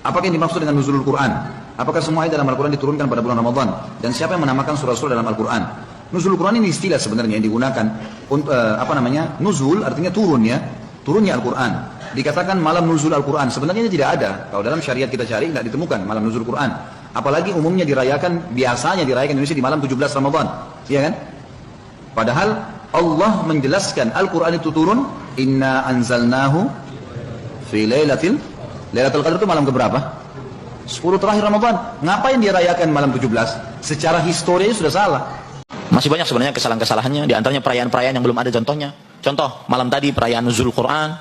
Apakah yang dimaksud dengan nuzulul Quran? Apakah semua ayat dalam Al-Quran diturunkan pada bulan Ramadan? Dan siapa yang menamakan surah-surah dalam Al-Quran? Nuzulul Quran ini istilah sebenarnya yang digunakan nuzul artinya turun ya, turunnya Al-Quran. Dikatakan malam nuzul Al-Quran, sebenarnya ini tidak ada. Kalau dalam syariat kita cari tidak ditemukan malam nuzul Quran. Apalagi umumnya biasanya dirayakan di Indonesia di malam 17 Ramadan, iya kan? Padahal Allah menjelaskan Al-Quran itu turun, inna anzalnahu fi Lailatul Qadar itu malam keberapa? 10 terakhir Ramadan. Ngapain dia rayakan malam 17? Secara historinya sudah salah. Masih banyak sebenarnya kesalahan-kesalahannya, di antaranya perayaan-perayaan yang belum ada contohnya. Contoh, malam tadi perayaan Nuzul Quran,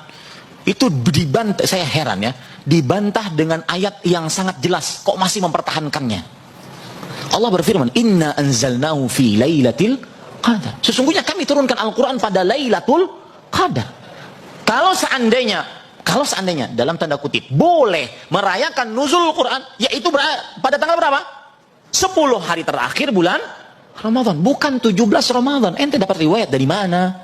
itu dibantah, saya heran ya, dibantah dengan ayat yang sangat jelas, kok masih mempertahankannya. Allah berfirman, inna anzalnahu fi Lailatul Qadar. Sesungguhnya kami turunkan Al-Quran pada Lailatul Qadar. Kalau seandainya dalam tanda kutip boleh merayakan nuzul Quran, yaitu pada tanggal berapa? 10 hari terakhir bulan Ramadan, bukan 17 Ramadan. Ente dapat riwayat dari mana?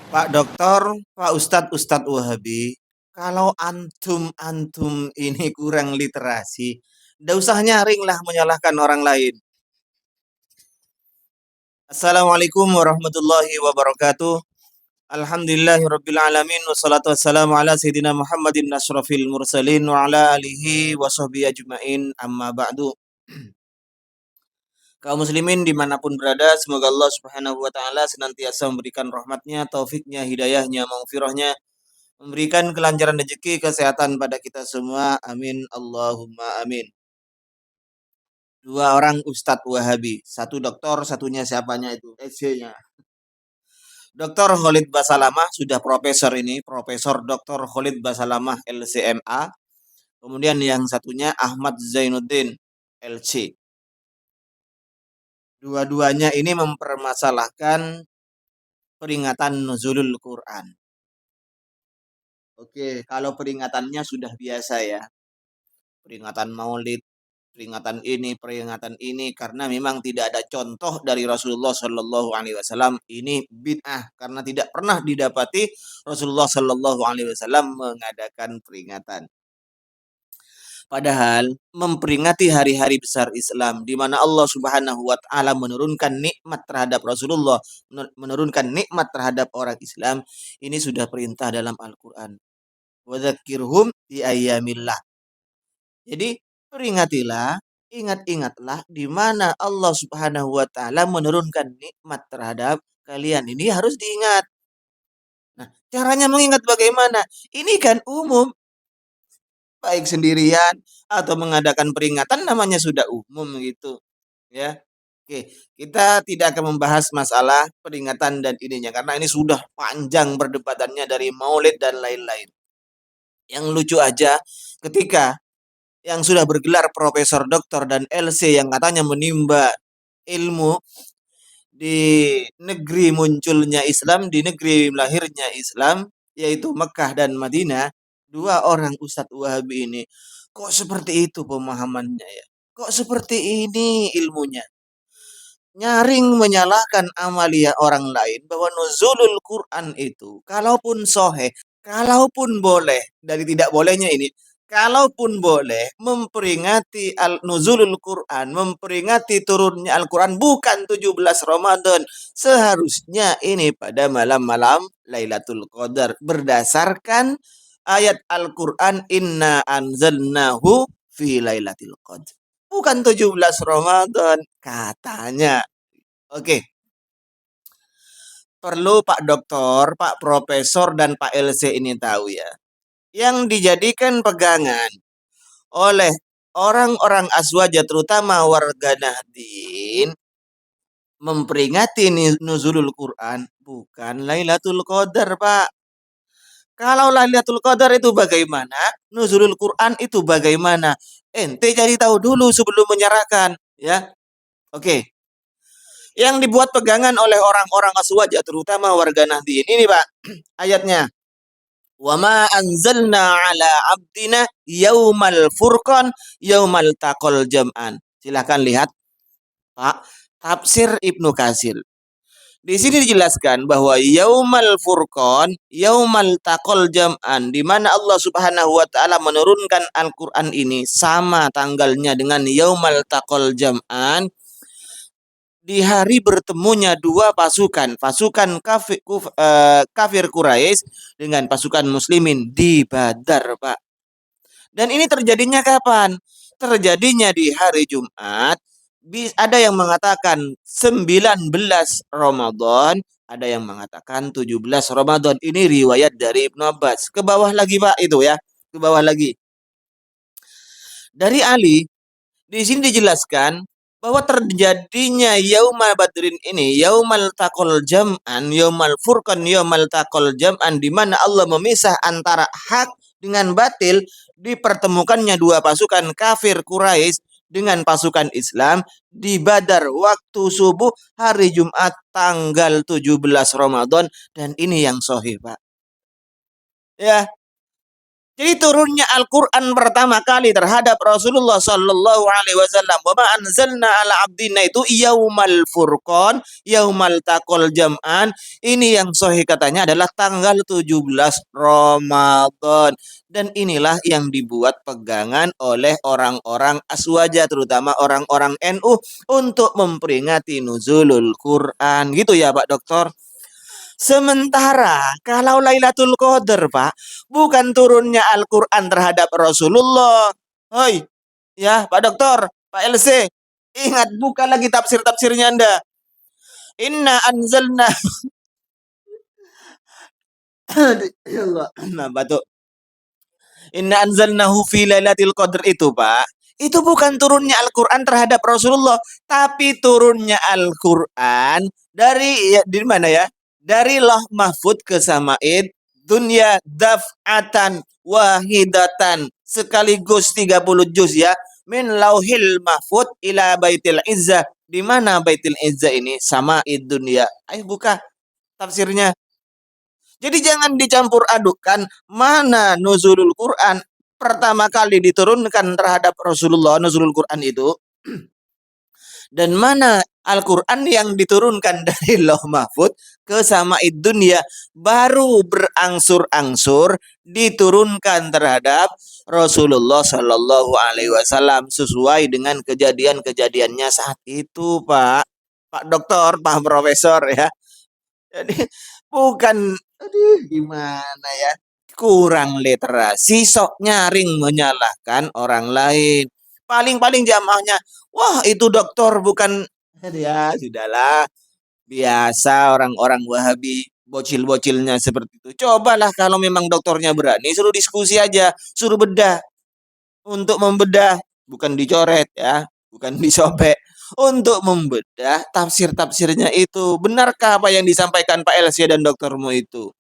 Pak Doktor, Pak Ustadz Wahabi, kalau antum ini kurang literasi, ndak usah nyaring lah menyalahkan orang lain. Assalamualaikum warahmatullahi wabarakatuh. Alhamdulillahirabbil alamin wassalatu wassalamu ala sayyidina Muhammadin asyrafil mursalin wa ala alihi wa sahbihi ajmain amma ba'du. Kaum muslimin dimanapun berada, semoga Allah subhanahu wa ta'ala senantiasa memberikan rahmatnya, taufiknya, hidayahnya, maghfirahnya, memberikan kelancaran rezeki, kesehatan pada kita semua, amin, Allahumma amin. Dua orang Ustadz Wahabi, satu doktor, satunya siapanya itu, SC-nya. Dr. Khalid Basalamah sudah profesor ini, Profesor Dr. Khalid Basalamah LCMA. Kemudian yang satunya Ahmad Zainuddin LC. Dua-duanya ini mempermasalahkan peringatan nuzulul Quran. Oke, kalau peringatannya sudah biasa ya. Peringatan Maulid, peringatan ini karena memang tidak ada contoh dari Rasulullah Shallallahu Alaihi Wasallam. Ini bid'ah karena tidak pernah didapati Rasulullah Shallallahu Alaihi Wasallam mengadakan peringatan. Padahal memperingati hari-hari besar Islam di mana Allah Subhanahu wa taala menurunkan nikmat terhadap Rasulullah, menurunkan nikmat terhadap orang Islam, ini sudah perintah dalam Al-Qur'an. Wa dzakirhum bi ayyamillah. Jadi peringatilah, ingat-ingatlah di mana Allah Subhanahu wa taala menurunkan nikmat terhadap kalian. Ini harus diingat. Nah, caranya mengingat bagaimana? Ini kan umum. Baik sendirian atau mengadakan peringatan namanya sudah umum gitu, ya. Oke, kita tidak akan membahas masalah peringatan dan ininya karena ini sudah panjang perdebatannya dari Maulid dan lain-lain. Yang lucu aja ketika yang sudah bergelar profesor doktor dan LC yang katanya menimba ilmu di negeri munculnya Islam, di negeri lahirnya Islam, yaitu Mekah dan Madinah, dua orang Ustadz Wahabi ini, kok seperti itu pemahamannya ya? Kok seperti ini ilmunya? Nyaring menyalahkan amalia orang lain bahwa nuzulul Quran itu, kalaupun soheh, kalaupun boleh, dari tidak bolehnya ini, kalaupun boleh memperingati nuzulul Quran, memperingati turunnya Al-Quran bukan 17 Ramadan. Seharusnya ini pada malam-malam Lailatul Qadar berdasarkan ayat Al-Quran inna anzalnahu fi Lailatul Qadar. Bukan 17 Ramadan katanya. Oke. Perlu Pak Doktor, Pak Profesor dan Pak LC ini tahu ya. Yang dijadikan pegangan oleh orang-orang Aswaja terutama warga Nahdien memperingati nuzulul Quran bukan Lailatul Qadar, Pak. Kalau Lailatul Qadar itu bagaimana? Nuzulul Quran itu bagaimana? Ente cari tahu dulu sebelum menyerahkan, ya. Oke. Yang dibuat pegangan oleh orang-orang Aswaja terutama warga Nahdien ini, Pak. Ayatnya wa ma anzalna ala abdina yaumal furqan yaumal taqal jam'an. Silakan lihat Pak, tafsir Ibnu Katsir. Di sini dijelaskan bahwa yaumal furqan, yaumal taqal jam'an, di mana Allah Subhanahu wa taala menurunkan Al-Qur'an ini sama tanggalnya dengan yaumal taqal jam'an, di hari bertemunya dua pasukan, pasukan kafir Quraisy dengan pasukan muslimin di Badar, Pak. Dan ini terjadinya kapan? Terjadinya di hari Jumat. Ada yang mengatakan 19 Ramadan, ada yang mengatakan 17 Ramadan. Ini riwayat dari Ibnu Abbas. Ke bawah lagi, Pak, itu ya. Ke bawah lagi. Dari Ali, di sini dijelaskan bahwa terjadinya Yaumal Badrin ini, Yaumal Taqal Jam'an, Yaumal Furqan, Yaumal Taqal Jam'an, di mana Allah memisah antara hak dengan batil, dipertemukannya dua pasukan kafir Quraisy dengan pasukan Islam di Badar waktu subuh hari Jumat tanggal 17 Ramadan, dan ini yang sahih, Pak. Ya, jadi turunnya Al-Quran pertama kali terhadap Rasulullah Sallallahu Alaihi Wasallam, wa ma anzalna ala abdina, itu yaumal furqan, yaumal taqal jam'an. Ini yang sahih katanya adalah tanggal 17 Ramadan. Dan inilah yang dibuat pegangan oleh orang-orang Aswaja, terutama orang-orang NU, untuk memperingati nuzulul Quran. Gitu ya, Pak Doktor? Sementara kalau Lailatul Qadar, Pak, bukan turunnya Al-Quran terhadap Rasulullah. Hoi, ya Pak Doktor, Pak LC, ingat buka lagi tafsir-tafsirnya Anda. Inna anzalna ya Allah, nah batuk. Inna anzalnahu fi lailatul qadr itu, Pak. Itu bukan turunnya Al-Quran terhadap Rasulullah, tapi turunnya Al-Quran dari di mana ya? Dari Lauh Mahfud ke Samaid dunia daf'atan wahidatan, sekaligus 30 juz ya. Min Lauhil Mahfud ila Baitil Izzah. Di mana Baitil Izzah ini? Samaid dunia. Ayo buka tafsirnya. Jadi jangan dicampur adukan mana nuzulul Quran pertama kali diturunkan terhadap Rasulullah, nuzulul Quran itu, dan mana Al-Quran yang diturunkan dari Lauh Mahfud ke Samaid dunia baru berangsur-angsur diturunkan terhadap Rasulullah Shallallahu Alaihi Wasallam sesuai dengan kejadian-kejadiannya saat itu, Pak. Pak Doktor, Pak Profesor ya. Jadi bukan, aduh gimana ya, kurang literasi, sok nyaring menyalahkan orang lain. Paling-paling jamaahnya, wah itu dokter bukan, ya sudahlah, biasa orang-orang Wahabi bocil-bocilnya seperti itu. Cobalah kalau memang dokternya berani, suruh diskusi aja, suruh bedah. Untuk membedah, bukan dicoret ya, bukan disobek. Untuk membedah tafsir-tafsirnya itu, benarkah apa yang disampaikan Pak LC dan doktermu itu?